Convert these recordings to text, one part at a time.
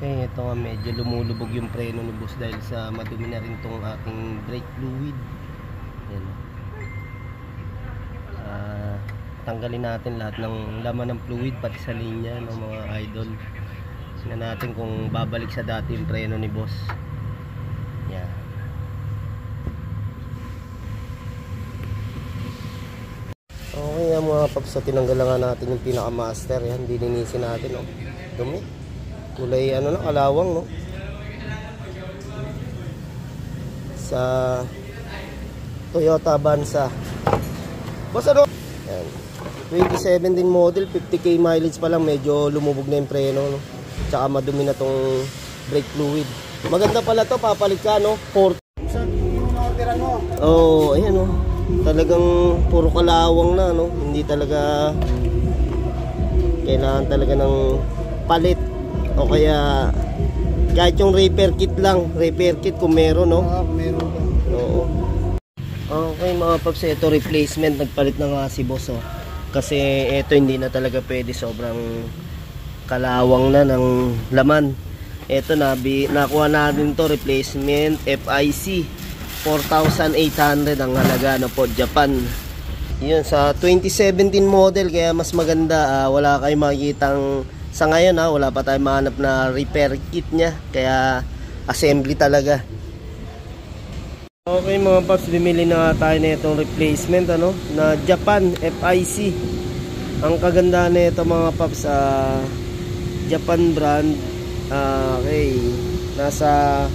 Okay, ito nga medyo lumulubog yung preno ni boss dahil sa madumi na rin tong ating brake fluid. Yan. Tanggalin natin lahat ng laman ng fluid pati sa linya ng mga idol. Tingnan natin kung babalik sa dati yung preno ni boss. Yan. Okay nga mga paps, tinanggal nga natin yung pinaka-master. Yan, dininisin natin, oh. Dumi. Kulay ano na, kalawang, no? Sa Toyota Avanza. Boss, ano? Yan. 2017 model, 50k mileage pa lang, medyo lumubog na yung preno, no? Tsaka madumi na tong brake fluid. Maganda pala to, papalit ka, no? 40. Oh, ayan, no? Talagang puro kalawang na, no? Hindi talaga kailangan talaga ng palit. O kaya kahit yung repair kit lang, repair kit kung meron, no? Meron ba? Oo. Okay mga paps, ito replacement, nagpalit na nga si boss, oh. Kasi ito hindi na talaga pwede, sobrang kalawang na ng laman. Ito nakuha natin to, replacement FIC 4,800 ang halaga, no po, Japan. Yun sa 2017 model, kaya mas maganda. Wala kayong makikitang sa ngayon, wala pa tayong mahanap na repair kit nya, kaya assembly talaga. Okay mga paps, bimili na tayo na itong replacement, ano, na Japan FIC. Ang kagandahan na ito mga paps, Japan brand. Okay, nasa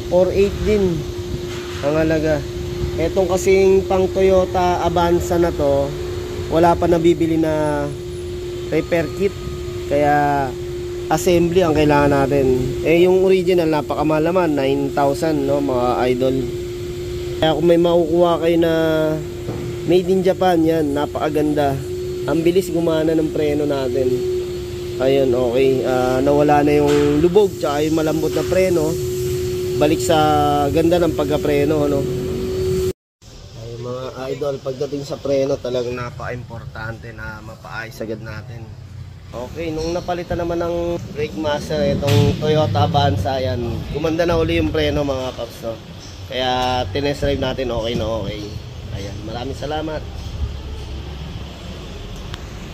4,800 din ang halaga. Etong kasing pang Toyota Avanza na to, wala pa nabibili na repair kit, kaya assembly ang kailangan natin. Yung original napakamahal naman, 9,000, no mga idol. Kaya kung may makukuha kayo na made in Japan, yan, napakaganda. Ang bilis gumana ng preno natin. Ayun, okay. Nawala na yung lubog, tsaka yung malambot na preno. Balik sa ganda ng pagka-preno, no? Ayun mga idol, pagdating sa preno, talagang napaka-importante na mapaayos agad natin. Okay, nung napalitan naman ng brake master, itong Toyota Avanza, yan, gumanda na uli yung preno mga paps, no? Kaya tinest drive natin, okay na okay. Ayan, maraming salamat.